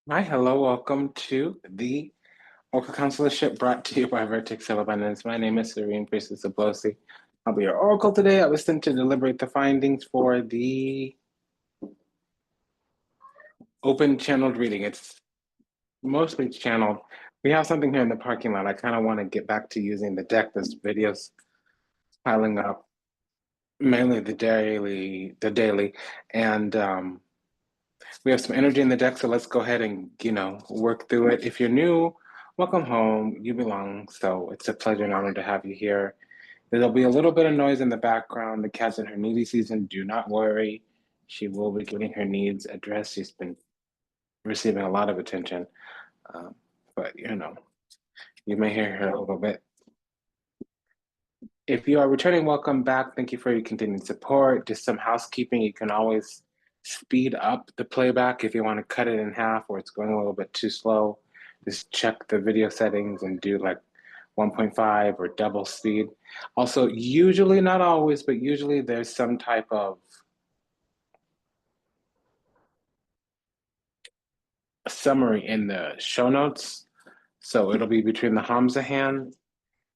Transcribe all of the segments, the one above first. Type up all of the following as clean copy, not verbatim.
Hi, hello, welcome to the Oracle Consularship brought to you by Vertex of Abundance. My name is Serene Priestess of Blosi. I'll be your Oracle today. I was sent to deliberate the findings for the open channeled reading. It's mostly channeled. We have something here in the parking lot. I kind of want to get back to using the deck. This video's piling up, mainly the daily, and we have some energy in the deck, so let's go ahead and, work through it. If you're new, welcome home. You belong. So it's a pleasure and honor to have you here. There'll be a little bit of noise in the background. The cat's in her needy season. Do not worry. She will be getting her needs addressed. She's been receiving a lot of attention. Um, but, you may hear her a little bit. If you are returning, welcome back. Thank you for your continued support. Just some housekeeping. You can always speed up the playback if you want to cut it in half or it's going a little bit too slow. Just check the video settings and do like 1.5 or double speed. Also, usually, not always, but usually there's some type of summary in the show notes. So it'll be between the Hamza hand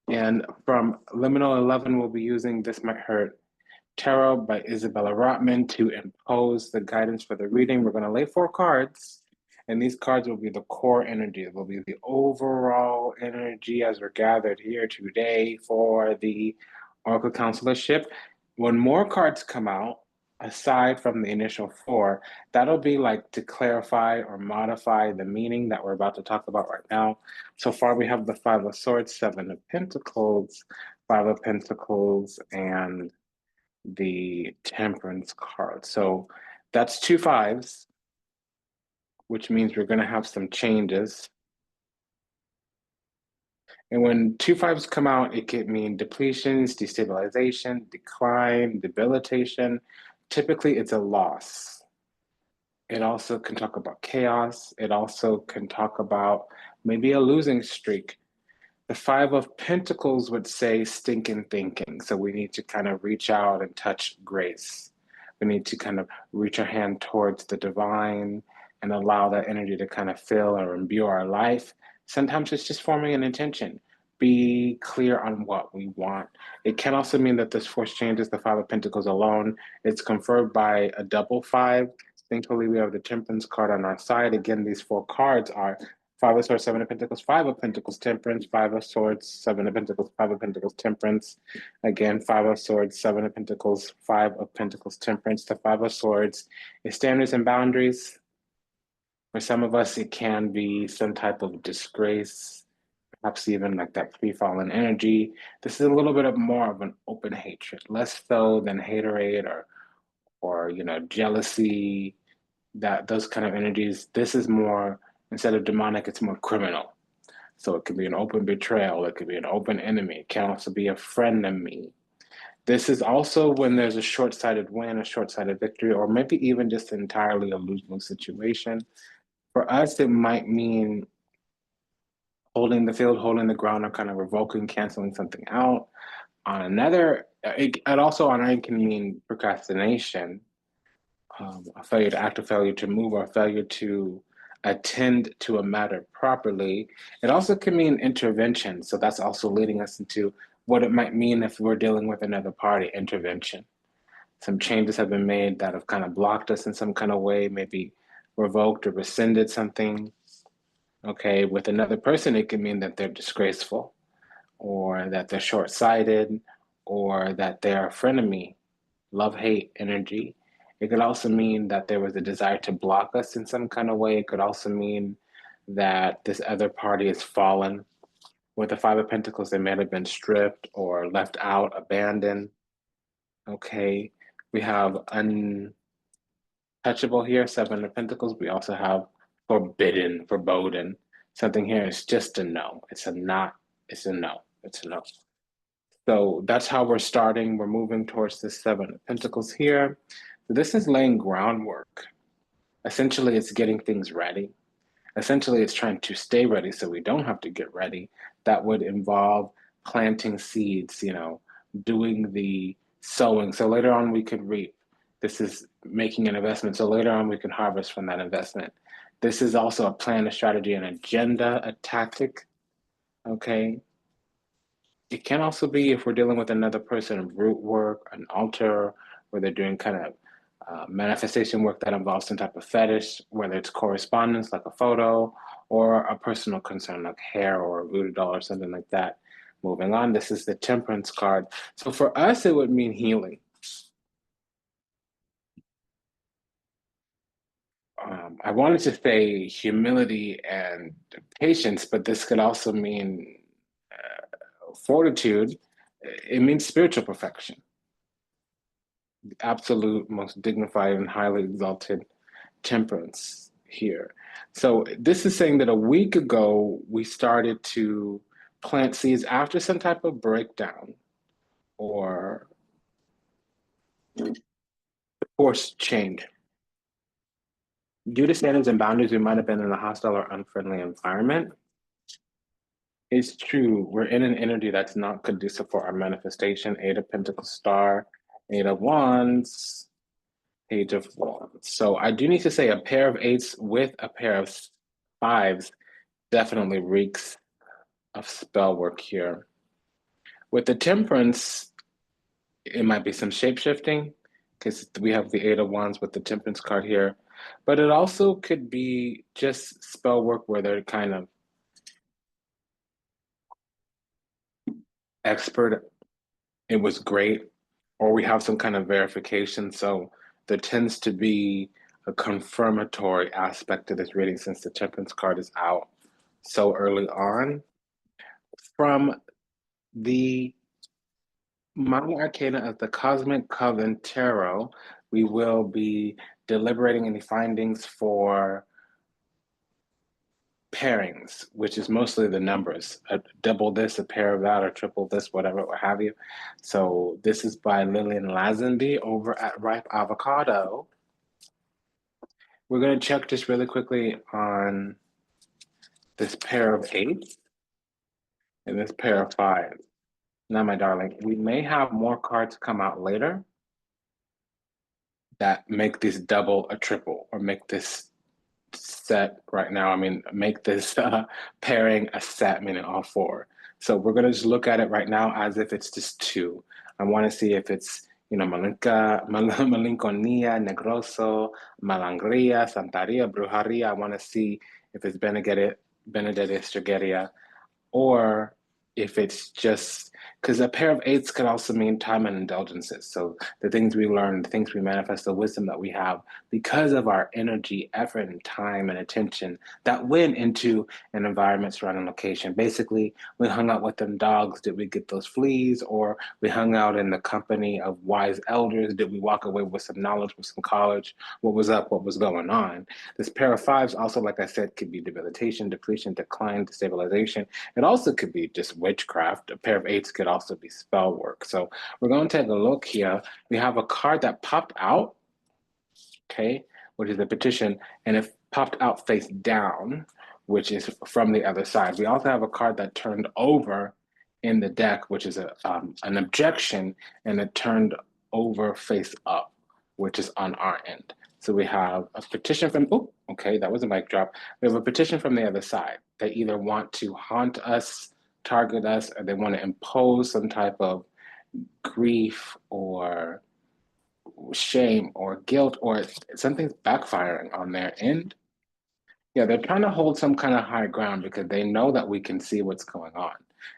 and from Liminal 11, we'll be using This Might Hurt Tarot by Isabella Rotman to impose the guidance for the reading. We're going to lay 4 cards, and these cards will be the core energy. It will be the overall energy as we're gathered here today for the Oracle Counselorship. When more cards come out, aside from the initial 4, that'll be like to clarify or modify the meaning that we're about to talk about right now. So far, we have the Five of Swords, Seven of Pentacles, Five of Pentacles, and the Temperance card. So that's 2 5s, which means we're going to have some changes. And when 2 5s come out, it could mean depletions, destabilization, decline, debilitation. Typically, it's a loss. It also can talk about chaos. It also can talk about maybe a losing streak. The Five of Pentacles would say stinking thinking. So we need to kind of reach out and touch grace. We need to kind of reach our hand towards the divine and allow that energy to kind of fill or imbue our life. Sometimes it's just forming an intention. Be clear on what we want. It can also mean that this force changes the Five of Pentacles alone. It's conferred by a double 5. Thankfully, we have the Temperance card on our side. Again, these 4 cards are Five of Swords, Seven of Pentacles, Five of Pentacles, Temperance, Five of Swords, Seven of Pentacles, Five of Pentacles, Temperance. Again, Five of Swords, Seven of Pentacles, Five of Pentacles, Temperance. The Five of Swords is standards and boundaries. For some of us, it can be some type of disgrace, perhaps even like that pre-fallen energy. This is a little bit of more of an open hatred, less so than haterade or jealousy, that those kind of energies. This is more, instead of demonic, it's more criminal. So it could be an open betrayal, it could be an open enemy, it can also be a friend of me. This is also when there's a short-sighted win, a short-sighted victory, or maybe even just entirely a lose-lose situation. For us, it might mean holding the field, holding the ground, or kind of revoking, canceling something out. On another, it also on it can mean procrastination, a failure to act, a failure to move, or a failure to attend to a matter properly. It also can mean intervention. So that's also leading us into what it might mean if we're dealing with another party, intervention. Some changes have been made that have kind of blocked us in some kind of way, maybe revoked or rescinded something. Okay, with another person, it can mean that they're disgraceful or that they're short sighted or that they're a frenemy, love hate energy. It could also mean that there was a desire to block us in some kind of way. It could also mean that this other party has fallen. With the Five of Pentacles, they may have been stripped or left out, abandoned. Okay, we have untouchable here, Seven of Pentacles. We also have forbidden, verboten. Something here is just a no. It's a not, it's a no. It's a no. So that's how we're starting. We're moving towards this Seven of Pentacles here. So this is laying groundwork. Essentially, it's getting things ready. Essentially, it's trying to stay ready so we don't have to get ready. That would involve planting seeds, doing the sowing. So later on, we could reap. This is making an investment. So later on, we can harvest from that investment. This is also a plan, a strategy, an agenda, a tactic, okay? It can also be if we're dealing with another person, root work, an altar, where they're doing kind of manifestation work that involves some type of fetish, whether it's correspondence, like a photo, or a personal concern, like hair or a voodoo doll or something like that. Moving on, this is the Temperance card. So for us, it would mean healing. I wanted to say humility and patience, but this could also mean fortitude. It means spiritual perfection, the absolute, most dignified, and highly exalted temperance here. So this is saying that a week ago, we started to plant seeds after some type of breakdown or forced change. Due to standards and boundaries, we might have been in a hostile or unfriendly environment. It's true. We're in an energy that's not conducive for our manifestation. Eight of Pentacles star, Eight of Wands, Page of Wands. So I do need to say a pair of eights with a pair of fives definitely reeks of spell work here. With the Temperance, it might be some shape shifting because we have the Eight of Wands with the Temperance card here. But it also could be just spell work where they're kind of expert. It was great, or we have some kind of verification. So there tends to be a confirmatory aspect to this reading since the Temperance card is out so early on. From the Minor Arcana of the Cosmic Coven Tarot, we will be deliberating any findings for pairings, which is mostly the numbers, a double this, a pair of that, or triple this, whatever, what have you. So this is by Lillian Lazenby over at Ripe Avocado. We're going to check just really quickly on this pair of eights and this pair of fives. Now, my darling, we may have more cards come out later that make this double a triple or make this set right now. I mean, make this pairing a set, meaning all four. So we're going to just look at it right now as if it's just two. I want to see if it's, malinca, malinconia, negroso, malangria, santaria, brujeria. I want to see if it's benedetta, stregeria, or if it's just because a pair of eights could also mean time and indulgences. So the things we learn, the things we manifest, the wisdom that we have because of our energy, effort, and time and attention that went into an environment, surrounding location. Basically, we hung out with them dogs. Did we get those fleas? Or we hung out in the company of wise elders. Did we walk away with some knowledge, with some college? What was up? What was going on? This pair of fives also, like I said, could be debilitation, depletion, decline, destabilization. It also could be just witchcraft. A pair of eights could also be spell work. So we're going to take a look here. We have a card that popped out, okay, which is the petition, and it popped out face down, which is from the other side. We also have a card that turned over in the deck, which is an objection, and it turned over face up, which is on our end. So we have a petition from, oh, okay, that was a mic drop. We have a petition from the other side. They either want to haunt us, target us, or they want to impose some type of grief or shame or guilt, or something's backfiring on their end. Yeah, they're trying to hold some kind of high ground because they know that we can see what's going on.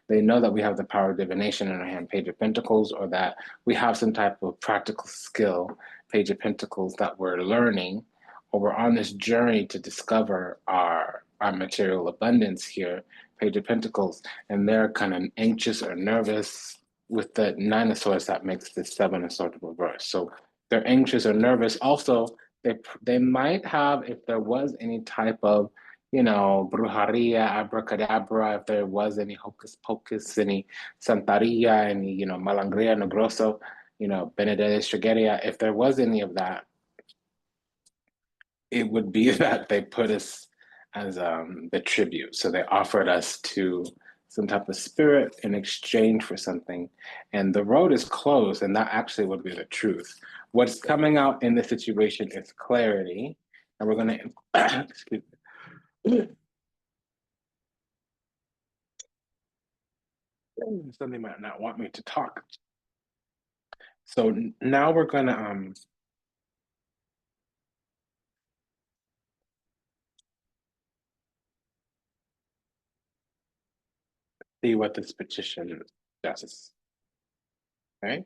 They know that we have the power of divination in our hand, Page of Pentacles, or that we have some type of practical skill, Page of Pentacles, that we're learning, or we're on this journey to discover our material abundance here, Page of Pentacles, and they're kind of anxious or nervous with the Nine of Swords that makes this Seven of Swords reverse. So they're anxious or nervous. Also, they might have, if there was any type of, brujeria, abracadabra, if there was any hocus pocus, any santaria, any, malangria, negroso, benedetta, stregeria, if there was any of that, it would be that they put us as the tribute. So they offered us to some type of spirit in exchange for something. And the road is closed, and that actually would be the truth. What's coming out in this situation is clarity. And we're going to, excuse me. Somebody might not want me to talk. So now we're going to see what this petition does. Okay.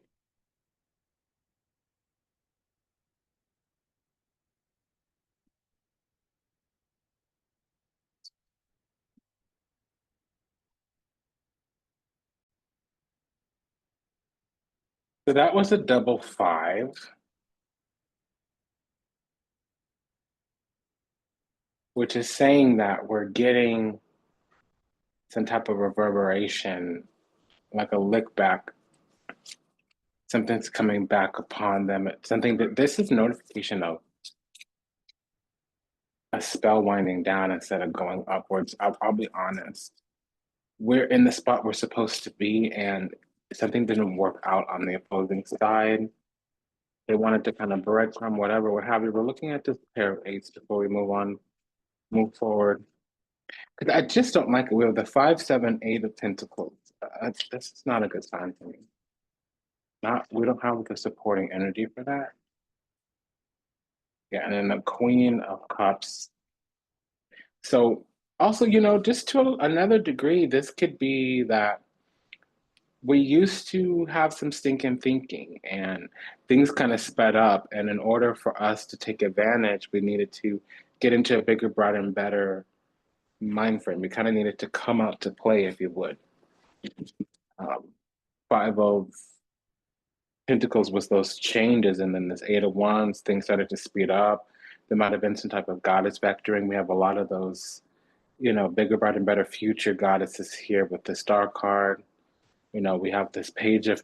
So that was a double 5, which is saying that we're getting some type of reverberation, like a lick back. Something's coming back upon them. Something that this is notification of a spell winding down instead of going upwards. I'll be honest. We're in the spot we're supposed to be, and something didn't work out on the opposing side. They wanted to kind of breadcrumb, whatever, what have you. We're looking at this pair of eights before we move forward. Because I just don't like it. We have the 5, 7, 8 of pentacles. This is not a good sign for me. We don't have the supporting energy for that. Yeah, and then the Queen of Cups. So also, just to another degree, this could be that we used to have some stinking thinking and things kind of sped up. And in order for us to take advantage, we needed to get into a bigger, broader, and better mind frame. We kind of needed to come out to play, if you would. Um, 5 of Pentacles was those changes, and then this 8 of Wands, things started to speed up. There might have been some type of goddess vectoring. We have a lot of those, bigger, brighter, and better future goddesses here with the Star card. We have this page of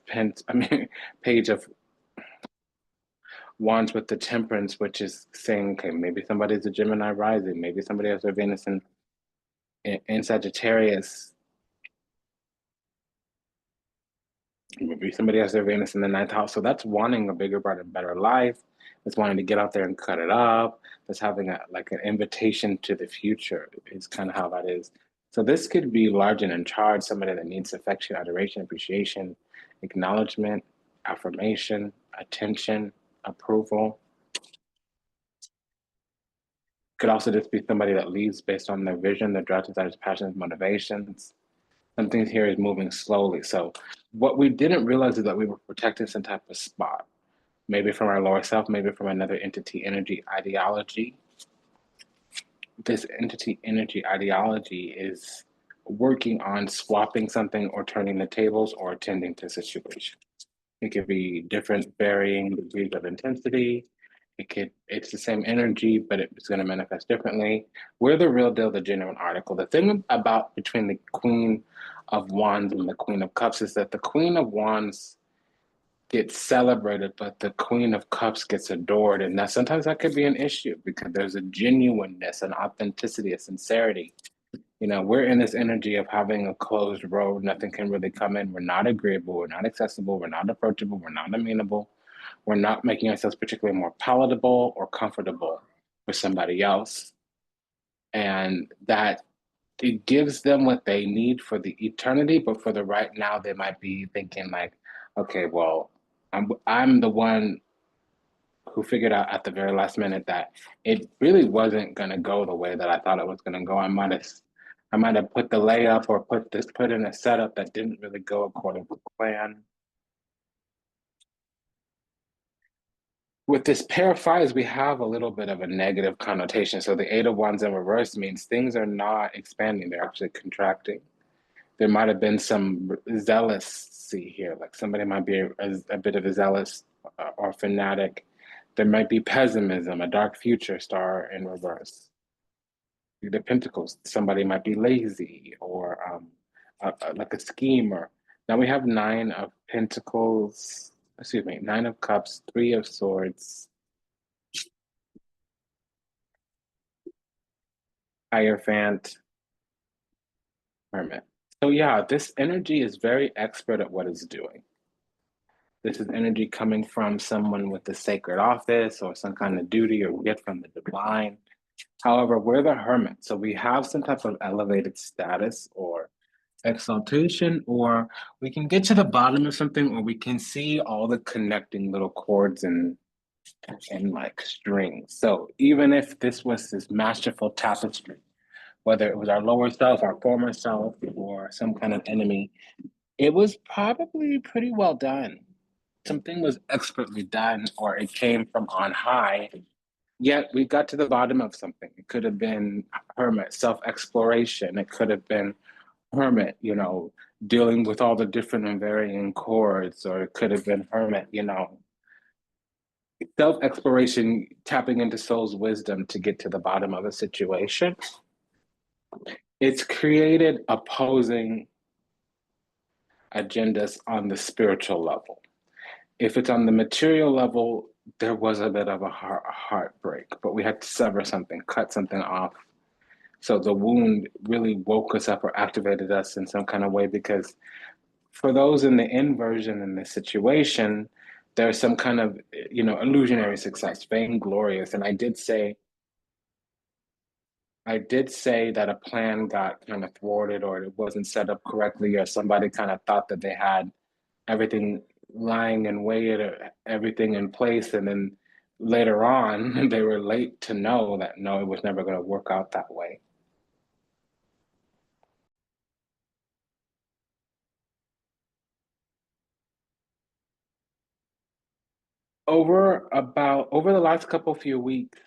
Wands with the Temperance, which is saying, okay, maybe somebody's a Gemini rising, maybe somebody has their Venus in Sagittarius, maybe somebody has their Venus in the ninth house. So that's wanting a bigger, brighter, better life. That's wanting to get out there and cut it up. That's having like an invitation to the future is kind of how that is. So this could be large and in charge, somebody that needs affection, adoration, appreciation, acknowledgement, affirmation, attention, approval. Could also just be somebody that leads based on their vision, their drive, desires, passions, motivations. Some things here is moving slowly. So what we didn't realize is that we were protecting some type of spot, maybe from our lower self, maybe from another entity, energy, ideology. This entity, energy, ideology is working on swapping something or turning the tables or attending to a situation. It could be different varying degrees of intensity. It's the same energy, but it's going to manifest differently. We're the real deal, the genuine article. The thing about between the Queen of Wands and the Queen of Cups is that the Queen of Wands gets celebrated, but the Queen of Cups gets adored. And that sometimes that could be an issue because there's a genuineness, an authenticity, a sincerity. We're in this energy of having a closed road. Nothing can really come in. We're not agreeable. We're not accessible. We're not approachable. We're not amenable. We're not making ourselves particularly more palatable or comfortable for somebody else. And that it gives them what they need for the eternity, but for the right now, they might be thinking like, okay, well, I'm the one who figured out at the very last minute that it really wasn't gonna go the way that I thought it was gonna go. I might have put the layup or put in a setup that didn't really go according to plan. With this pair of fives, we have a little bit of a negative connotation. So the 8 of Wands in reverse means things are not expanding, they're actually contracting. There might have been some zealousy here, like somebody might be a bit of a zealous or fanatic. There might be pessimism, a dark future star in reverse. The Pentacles, somebody might be lazy or like a schemer. Now we have 9 of Pentacles, excuse me, 9 of Cups, 3 of Swords, Hierophant, Hermit. So yeah, this energy is very expert at what it's doing. This is energy coming from someone with a sacred office or some kind of duty or gift from the divine. However, we're the hermit, so we have some type of elevated status or exaltation, or we can get to the bottom of something, or we can see all the connecting little cords and like strings. So even if this was this masterful tapestry, whether it was our lower self, our former self, or some kind of enemy, it was probably pretty well done. Something was expertly done, or it came from on high. Yet we got to the bottom of something. It could have been hermit, self exploration. It could have been hermit, dealing with all the different and varying chords, or it could have been hermit, self exploration, tapping into soul's wisdom to get to the bottom of a situation. It's created opposing agendas on the spiritual level. If it's on the material level, there was a bit of a heartbreak, but we had to sever something, cut something off. So the wound really woke us up or activated us in some kind of way, because for those in the inversion in this situation, there's some kind of, illusionary success, vainglorious. And I did say that a plan got kind of thwarted, or it wasn't set up correctly, or somebody kind of thought that they had everything lying in wait or everything in place. And then later on, they were late to know that no, it was never going to work out that way. Over the last couple few weeks,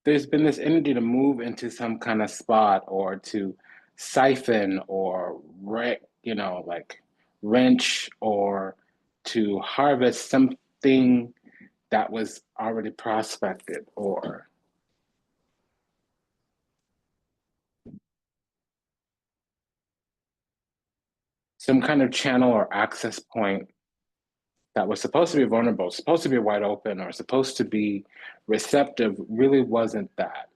there's been this energy to move into some kind of spot, or to siphon or like wrench, or to harvest something that was already prospected, or some kind of channel or access point that was supposed to be vulnerable, supposed to be wide open, or supposed to be receptive, really wasn't that.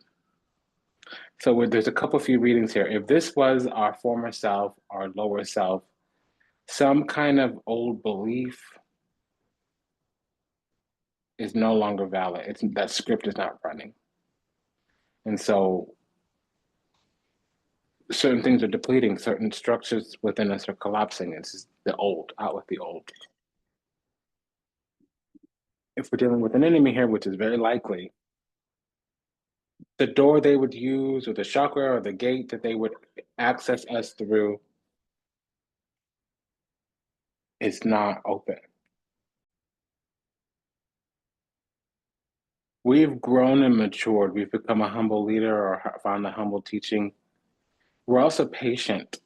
So there's a couple few readings here. If this was our former self, our lower self, some kind of old belief is no longer valid. That script is not running. And so certain things are depleting, certain structures within us are collapsing. It's just the old, out with the old. If we're dealing with an enemy here, which is very likely, the door they would use, or the chakra, or the gate that they would access us through, is not open. We've grown and matured. We've become a humble leader, or found a humble teaching. We're also patient.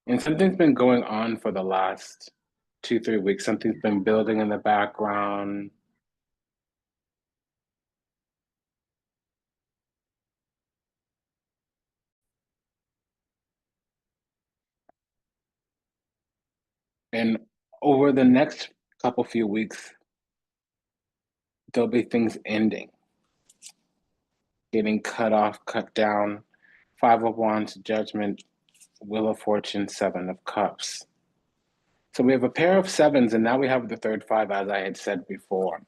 And something's been going on for the last 2, 3 weeks. Something's been building in the background. And over the next couple few weeks, there'll be things ending, getting cut off, cut down. Five of Wands, Judgment, Wheel of Fortune, Seven of Cups. So we have a pair of sevens, and now we have the third five, as I had said before.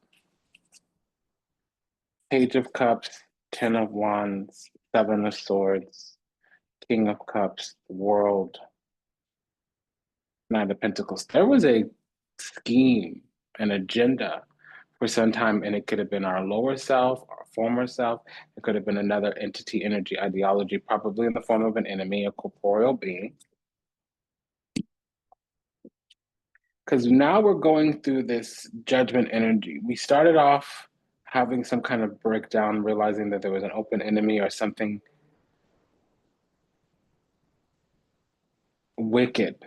Page of Cups, Ten of Wands, Seven of Swords, King of Cups, World, Nine of Pentacles. There was a scheme, an agenda for some time, and it could have been our lower self, our former self. It could have been another entity, energy, ideology, probably in the form of an enemy, a corporeal being. Because now we're going through this judgment energy. We started off having some kind of breakdown, realizing that there was an open enemy or something wicked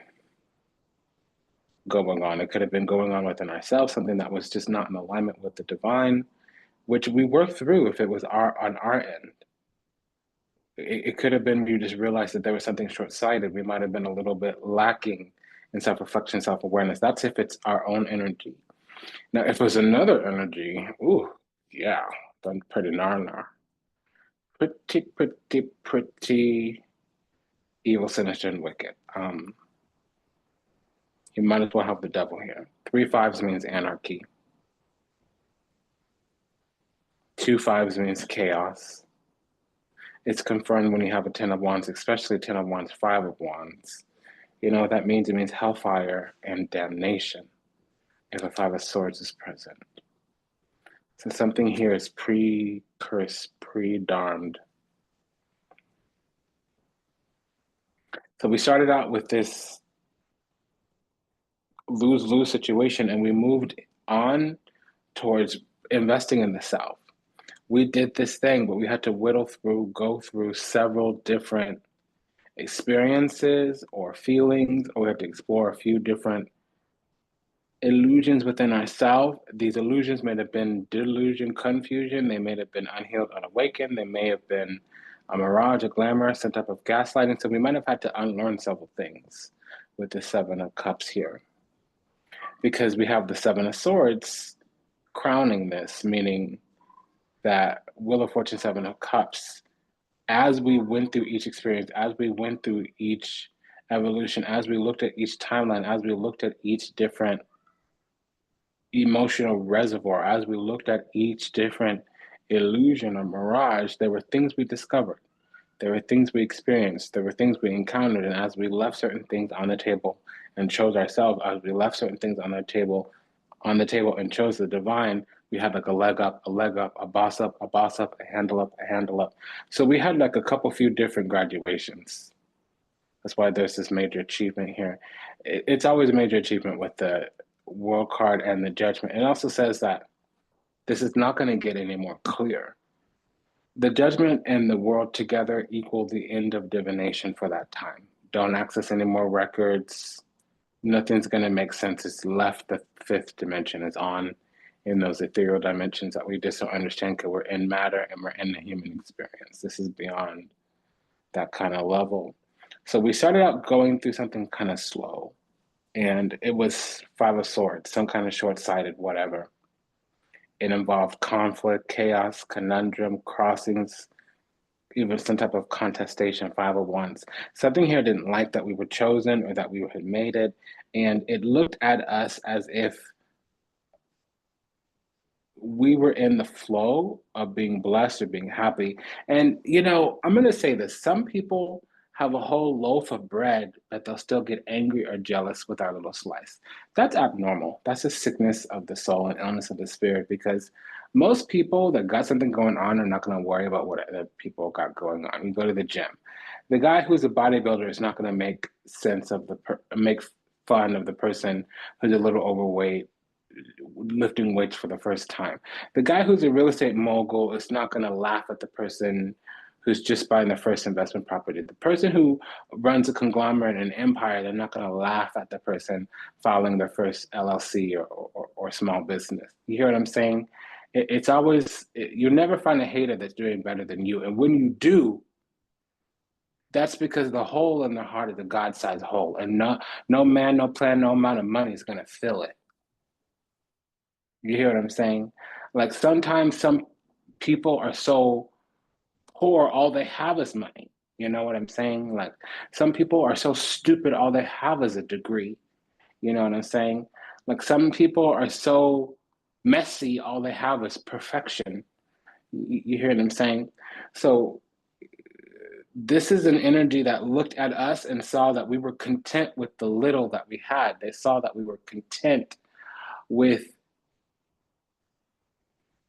going on. It could have been going on within ourselves, something that was just not in alignment with the divine, which we worked through if it was on our end. It could have been you just realized that there was something short-sighted. We might have been a little bit lacking in self-reflection, self-awareness. That's if it's our own energy. Now, if it was another energy, ooh, yeah, done pretty gnarly. Pretty, pretty, pretty. evil, sinister, and wicked. You might as well have the devil here. 3 fives means anarchy. 2 fives means chaos. It's confirmed when you have a 10 of wands, especially 10 of wands, 5 of wands. You know what that means? It means hellfire and damnation if a 5 of swords is present. So something here is pre-cursed, pre-darned. So we started out with this lose-lose situation, and we moved on towards investing in the self. We did this thing, but we had to go through several different experiences or feelings, or we had to explore a few different illusions within ourselves. These illusions may have been delusion, confusion, they may have been unhealed, unawakened, they may have been a mirage, a glamour, some type of gaslighting. So we might have had to unlearn several things with the 7 of Cups here. Because we have the 7 of Swords crowning this, meaning that Wheel of Fortune, 7 of Cups, as we went through each experience, as we went through each evolution, as we looked at each timeline, as we looked at each different emotional reservoir, as we looked at each different illusion or mirage, there were things we discovered. There were things we experienced. There were things we encountered. And as we left certain things on the table and chose ourselves, as we left certain things on the table and chose the divine, we had like a leg up, a boss up, a handle up, a handle up. So we had like a few different graduations. That's why there's this major achievement here. It's always a major achievement with the World card and the Judgment. It also says that this is not going to get any more clear. The Judgment and the World together equal the end of divination for that time. Don't access any more records. Nothing's going to make sense. It's left the 5th dimension. It's on in those ethereal dimensions that we just don't understand because we're in matter and we're in the human experience. This is beyond that kind of level. So we started out going through something kind of slow. And it was 5 of Swords, some kind of short-sighted whatever. It involved conflict, chaos, conundrum, crossings, even some type of contestation, 5 of Wands. Something here didn't like that we were chosen or that we had made it. And it looked at us as if we were in the flow of being blessed or being happy. And, you know, I'm going to say this. Some people have a whole loaf of bread, but they'll still get angry or jealous with our little slice. That's abnormal. That's a sickness of the soul and illness of the spirit, because most people that got something going on are not going to worry about what other people got going on. You go to the gym. The guy who's a bodybuilder is not going to make fun of the person who's a little overweight lifting weights for the first time. The guy who's a real estate mogul is not going to laugh at the person who's just buying their first investment property. The person who runs a conglomerate and empire, they're not going to laugh at the person filing their first LLC or small business. You hear what I'm saying? It's always, you'll never find a hater that's doing better than you. And when you do, that's because the hole in their heart is a God-sized hole. And no man, no plan, no amount of money is going to fill it. You hear what I'm saying? Like sometimes some people are so poor, all they have is money. You know what I'm saying? Like some people are so stupid, all they have is a degree. You know what I'm saying? Like some people are so messy, all they have is perfection. You hear what I'm saying? So this is an energy that looked at us and saw that we were content with the little that we had. They saw that we were content with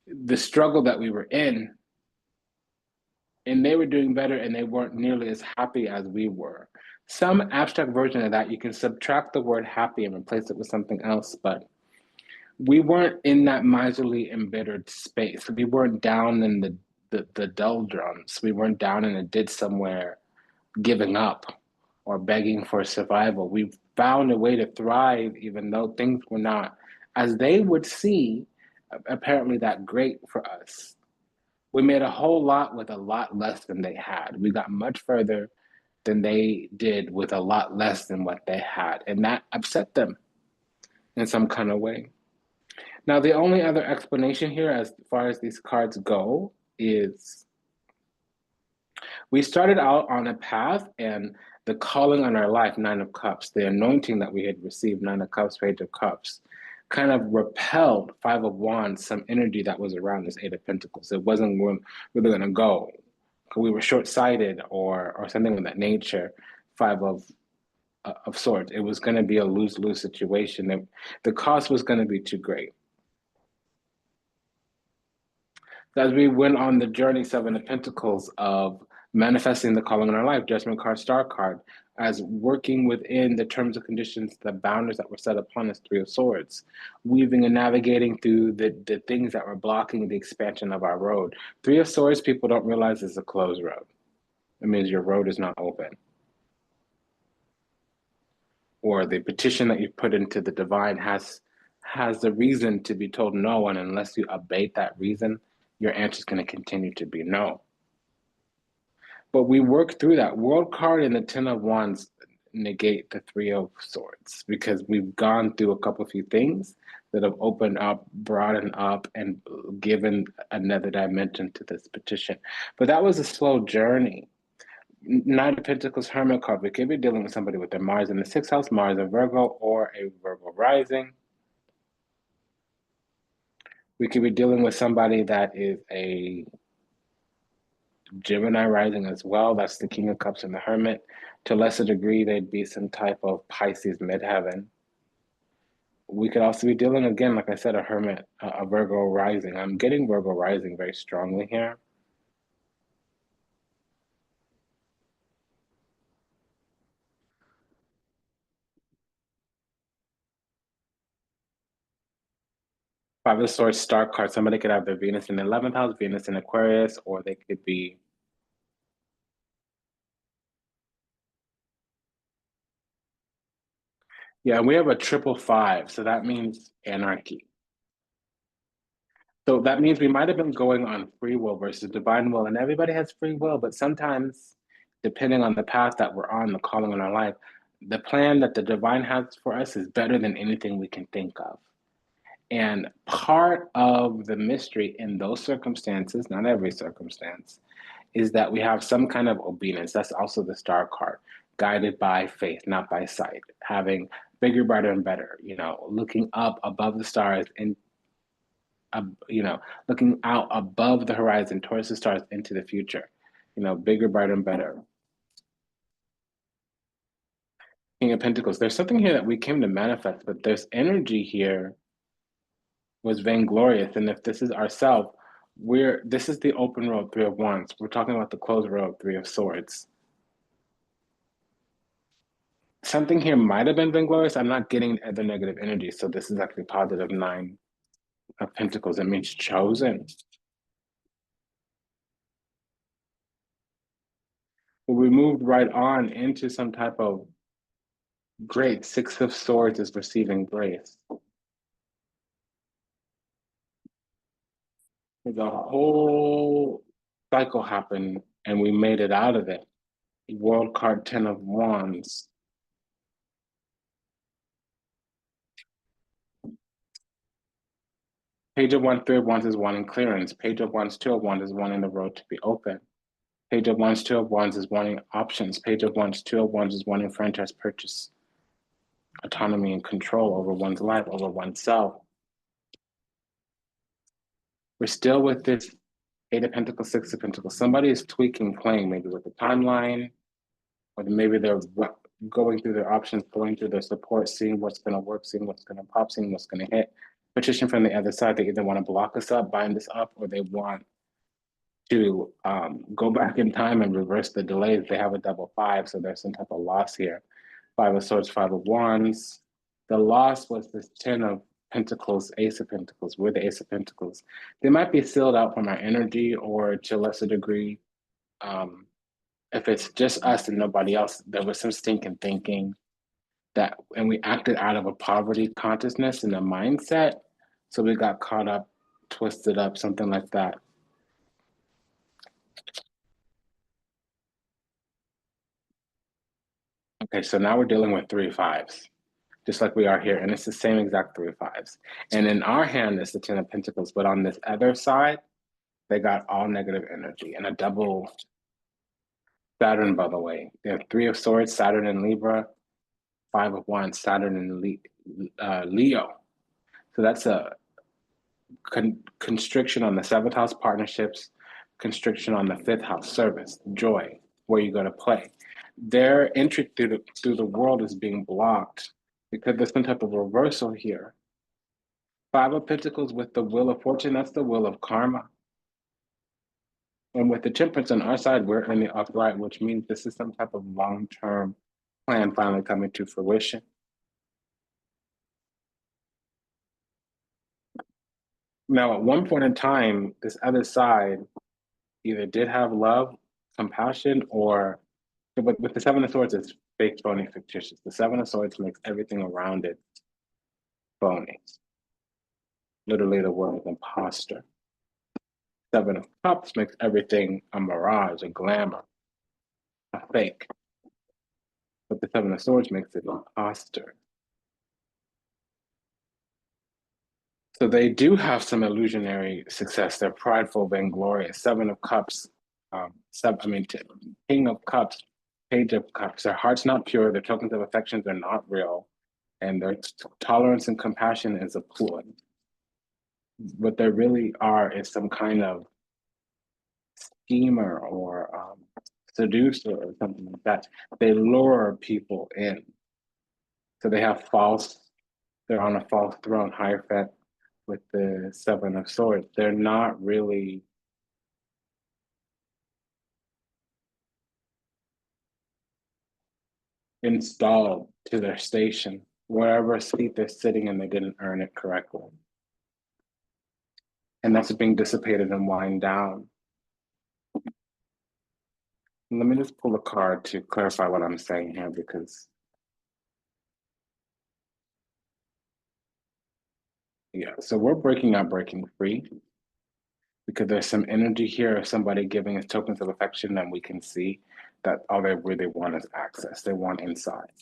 the struggle that we were in, and they were doing better and they weren't nearly as happy as we were. Some abstract version of that, you can subtract the word happy and replace it with something else, but we weren't in that miserly, embittered space. We weren't down in the doldrums. We weren't down in a ditch somewhere giving up or begging for survival. We found a way to thrive even though things were not, as they would see, apparently that great for us. We made a whole lot with a lot less than they had. We got much further than they did with a lot less than what they had. And that upset them in some kind of way. Now, the only other explanation here as far as these cards go is we started out on a path and The calling on our life, Nine of Cups, the anointing that we had received, Nine of Cups, Page of Cups, kind of repelled Five of Wands, some energy that was around this Eight of Pentacles. It wasn't really going to go. We were short-sighted or something of that nature. Five of Swords. It was going to be a lose-lose situation. The cost was going to be too great. As we went on the journey, Seven of Pentacles, of manifesting the calling in our life, Judgment card, Star card, as working within the terms and conditions, the boundaries that were set upon us, Three of Swords, weaving and navigating through the things that were blocking the expansion of our road. Three of Swords, people don't realize, is a closed road. It means your road is not open. Or the petition that you put into the divine has the reason to be told no, and unless you abate that reason, your answer is going to continue to be no. But we work through that. World card and the Ten of Wands negate the Three of Swords because we've gone through a couple of few things that have opened up, broadened up, and given another dimension to this petition. But that was a slow journey. Nine of Pentacles, Hermit card. We could be dealing with somebody with their Mars in the sixth house, Mars in Virgo, or a Virgo rising. We could be dealing with somebody that is a Gemini rising as well. That's the King of Cups and the Hermit. To a lesser degree, they'd be some type of Pisces midheaven. We could also be dealing, again, like I said, a Hermit, a Virgo rising. I'm getting Virgo rising very strongly here. Five of Swords, Star card. Somebody could have their Venus in the 11th house, Venus in Aquarius, or they could be yeah, we have a triple five, so that means anarchy. So that means we might have been going on free will versus divine will, and everybody has free will, but sometimes, depending on the path that we're on, the calling in our life, the plan that the divine has for us is better than anything we can think of. And part of the mystery in those circumstances, not every circumstance, is that we have some kind of obedience. That's also the Star card, guided by faith, not by sight, having bigger, brighter, and better, looking up above the stars and, looking out above the horizon towards the stars into the future, bigger, brighter, and better. King of Pentacles, there's something here that we came to manifest, but there's energy here was vainglorious. And if this is ourself, this is the open road, Three of Wands. We're talking about the closed road, Three of Swords. Something here might have been vainglorious. I'm not getting other negative energy. So this is actually positive Nine of Pentacles. It means chosen. But we moved right on into some type of great. Six of Swords is receiving grace. The whole cycle happened and we made it out of it. World card, Ten of Wands. Page of Wands, Three of Wands is wanting clearance. Page of Wands, Two of Wands is wanting the road to be open. Page of Wands, Two of Wands is wanting options. Page of Wands, Two of Wands is wanting franchise purchase, autonomy and control over one's life, over oneself. We're still with this Eight of Pentacles, Six of Pentacles. Somebody is tweaking, playing maybe with the timeline, or maybe they're going through their options, going through their support, seeing what's going to work, seeing what's going to pop, seeing what's going to hit. Petition from the other side. They either want to block us up, bind us up, or they want to go back in time and reverse the delays. They have a double five, so there's some type of loss here. Five of Swords, Five of Wands. The loss was this Ten of Pentacles, Ace of Pentacles. We're the Ace of Pentacles. They might be sealed out from our energy, or to a lesser degree, if it's just us and nobody else, there was some stinking thinking and we acted out of a poverty consciousness and a mindset. So we got caught up, twisted up, something like that. Okay, so now we're dealing with three fives, just like we are here. And it's the same exact three fives. And in our hand, it's the Ten of Pentacles. But on this other side, they got all negative energy and a double Saturn, by the way. They have Three of Swords, Saturn in Libra, Five of Wands, Saturn in Leo. So that's a constriction on the seventh house, partnerships, constriction on the fifth house, service, joy, where you go to play. Their entry through the world is being blocked because there's some type of reversal here. Five of Pentacles with the Wheel of Fortune, that's the wheel of karma. And with the Temperance on our side, we're in the upright, which means this is some type of long-term plan finally coming to fruition. Now, at one point in time, this other side either did have love, compassion, or with the Seven of Swords, it's fake, phony, fictitious. The Seven of Swords makes everything around it phony. Literally, the word is imposter. Seven of Cups makes everything a mirage, a glamour, a fake. But the Seven of Swords makes it imposter. So they do have some illusionary success. They're prideful, vainglorious. Seven of Cups, King of Cups, Page of Cups. Their heart's not pure. Their tokens of affections are not real. And their tolerance and compassion is a ploy. What they really are is some kind of schemer or seducer or something like that. They lure people in. So they have they're on a false throne, Hierophant with the Seven of Swords. They're not really installed to their station, wherever seat they're sitting in, they didn't earn it correctly. And that's being dissipated and wind down. Let me just pull a card to clarify what I'm saying here, because yeah, so we're breaking free, because there's some energy here of somebody giving us tokens of affection, and we can see that all they really want is access. They want inside.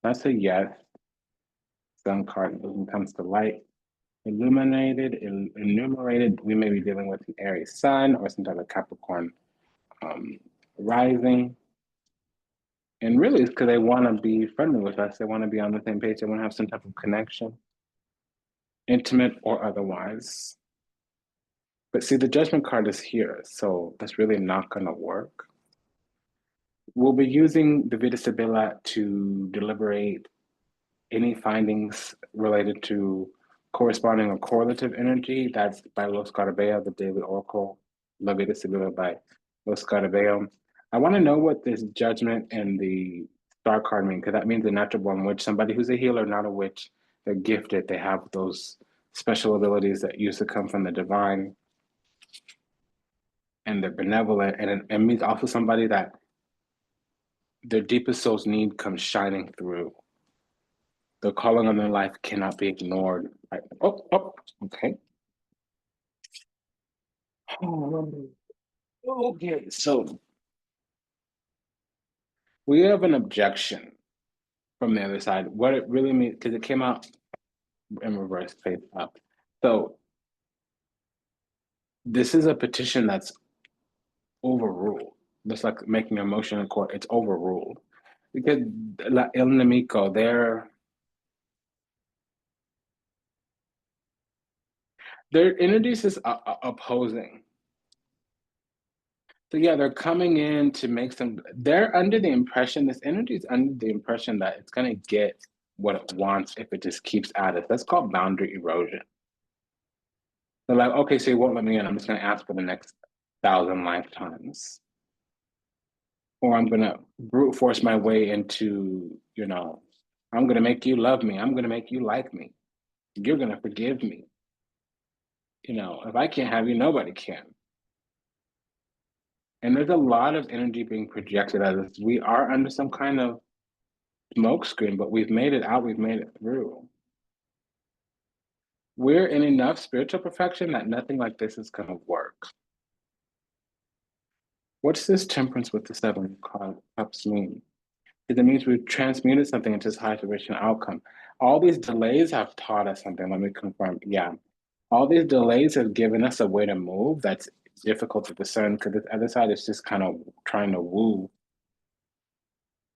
That's a yes. Sun card comes to light. Illuminated, enumerated, we may be dealing with an Aries sun or some type of Capricorn rising. And really, it's because they want to be friendly with us. They want to be on the same page. They want to have some type of connection, intimate or otherwise. But see, the Judgment card is here, so that's really not going to work. We'll be using the Vita Sibilla to deliberate any findings related to corresponding or correlative energy. That's by Los Scarabeo, the Daily Oracle, La Vita Sibilla by Los Scarabeo. I want to know what this Judgment and the Star card mean, because that means a natural born witch, somebody who's a healer, not a witch. They're gifted. They have those special abilities that used to come from the divine. And they're benevolent. And it means also somebody that their deepest soul's need comes shining through. The calling on their life cannot be ignored. Right? Okay. Okay, so we have an objection from the other side. What it really means, because it came out in reverse, face up. So this is a petition that's overruled. Just like making a motion in court, it's overruled. Because El Nemico, their energies is opposing. So yeah, they're coming in to make some, they're under the impression, this energy is under the impression that it's going to get what it wants if it just keeps at it. That's called boundary erosion. They're like, okay, so you won't let me in. I'm just going to ask for the next 1,000 lifetimes. Or I'm going to brute force my way into, I'm going to make you love me. I'm going to make you like me. You're going to forgive me. If I can't have you, nobody can. And there's a lot of energy being projected at us. We are under some kind of smoke screen, but we've made it out, we've made it through. We're in enough spiritual perfection that nothing like this is going to work. What's this Temperance with the Seven Cups mean? It means we've transmuted something into this high vibration outcome. All these delays have taught us something. Let me confirm. Yeah. All these delays have given us a way to move that's difficult to discern because the other side is just kind of trying to woo.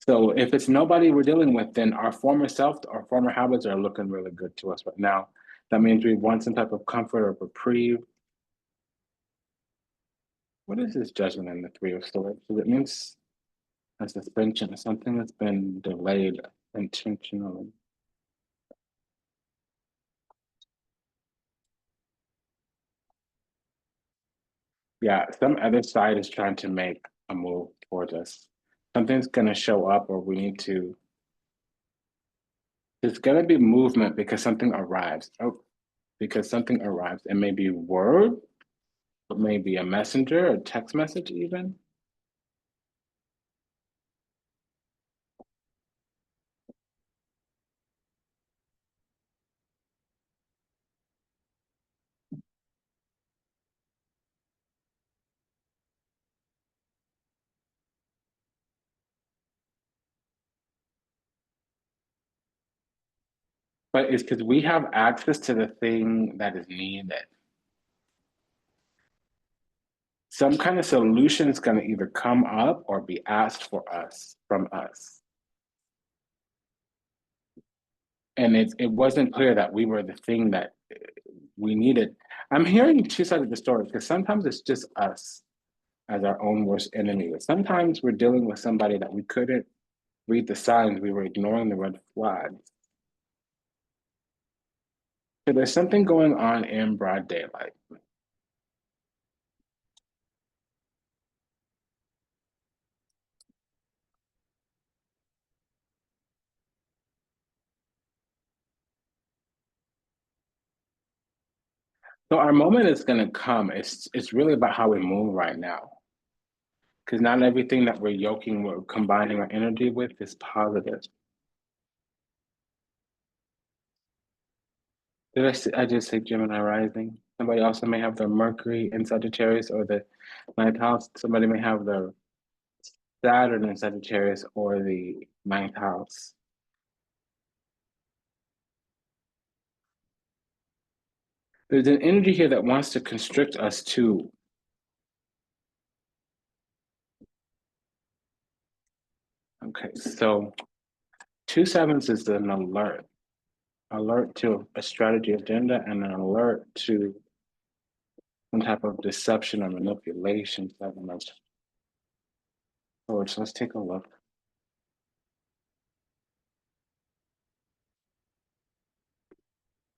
So if it's nobody we're dealing with, then our former self, our former habits are looking really good to us right now. That means we want some type of comfort or reprieve. What is this judgment in the Three of Swords? So it means a suspension, something that's been delayed intentionally. Yeah, some other side is trying to make a move towards us. Something's going to show up, or we need to. There's going to be movement because something arrives. Oh, because something arrives. It may be word, it may be a messenger, a text message, even. But it's because we have access to the thing that is needed. Some kind of solution is going to either come up or be asked for us from us. And it wasn't clear that we were the thing that we needed. I'm hearing two sides of the story because sometimes it's just us as our own worst enemy. Sometimes we're dealing with somebody that we couldn't read the signs, we were ignoring the red flags. So there's something going on in broad daylight. So our moment is going to come. It's really about how we move right now. Because not everything that we're yoking, we're combining our energy with is positive. I just say Gemini rising? Somebody also may have their Mercury in Sagittarius or the ninth house. Somebody may have their Saturn in Sagittarius or the ninth house. There's an energy here that wants to constrict us too. Okay, so two sevens is an alert to a strategy agenda and an alert to some type of deception or manipulation. Seven of swords. Let's take a look.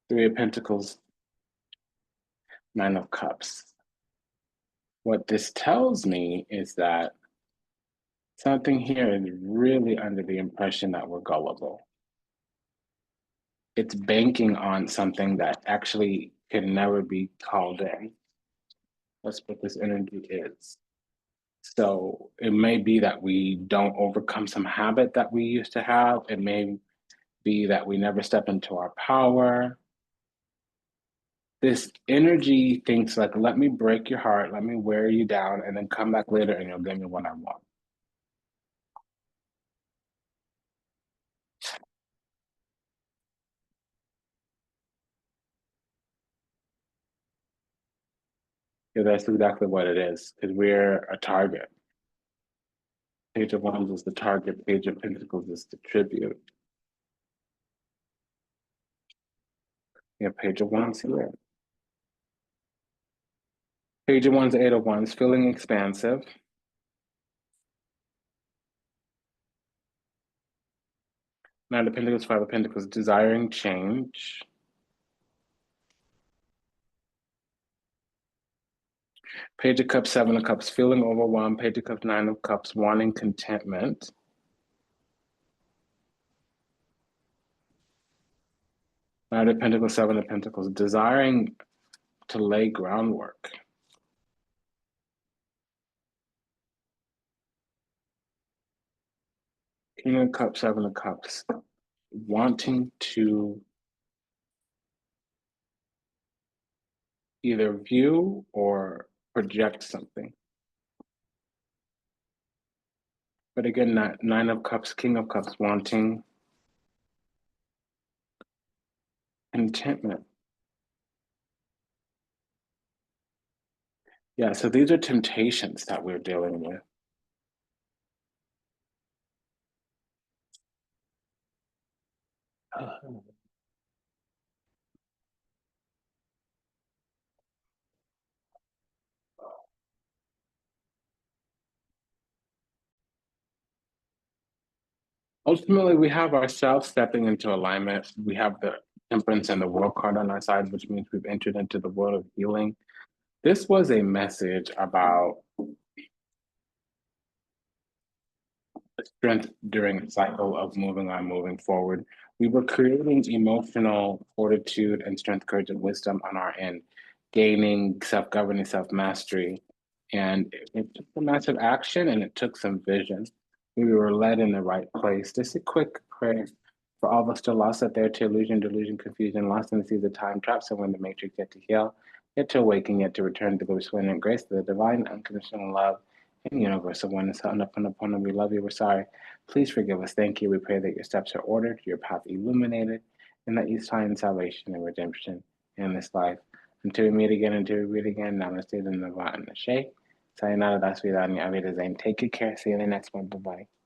Three of Pentacles, Nine of Cups. What this tells me is that something here is really under the impression that we're gullible. It's banking on something that actually can never be called in. That's what this energy is. So it may be that we don't overcome some habit that we used to have. It may be that we never step into our power. This energy thinks like, let me break your heart, let me wear you down, and then come back later and you'll give me what I want. Because that's exactly what it is, because we're a target. Page of Wands is the target, Page of Pentacles is the tribute. Yeah, Page of Wands here. Page of Wands, Eight of Wands, feeling expansive. Nine of Pentacles, Five of Pentacles, desiring change. Page of Cups, Seven of Cups, feeling overwhelmed. Page of Cups, Nine of Cups, wanting contentment. Nine of Pentacles, Seven of Pentacles, desiring to lay groundwork. King of Cups, Seven of Cups, wanting to either view or project something. But again, Nine of Cups, King of Cups, wanting contentment. Yeah, so these are temptations that we're dealing with. Ultimately, we have ourselves stepping into alignment. We have the temperance and the world card on our side, which means we've entered into the world of healing. This was a message about strength during a cycle of moving on, moving forward. We were creating emotional fortitude and strength, courage, and wisdom on our end, gaining self governing, self mastery. And it took a massive action and it took some vision. We were led in the right place. Just a quick prayer for all of us still lost out there to illusion, delusion, confusion, lost in the seas of time, trapped somewhere in the matrix, yet to heal, yet to awaken, yet to return to the resplendent grace of the divine, unconditional love and universal oneness. Upon we love you, we're sorry. Please forgive us. Thank you. We pray that your steps are ordered, your path illuminated, and that you find salvation and redemption in this life. Until we meet again, namaste, and Nava and Sayonara, das vidanya, Avida Zain. Take good care. See you in the next one. Bye bye.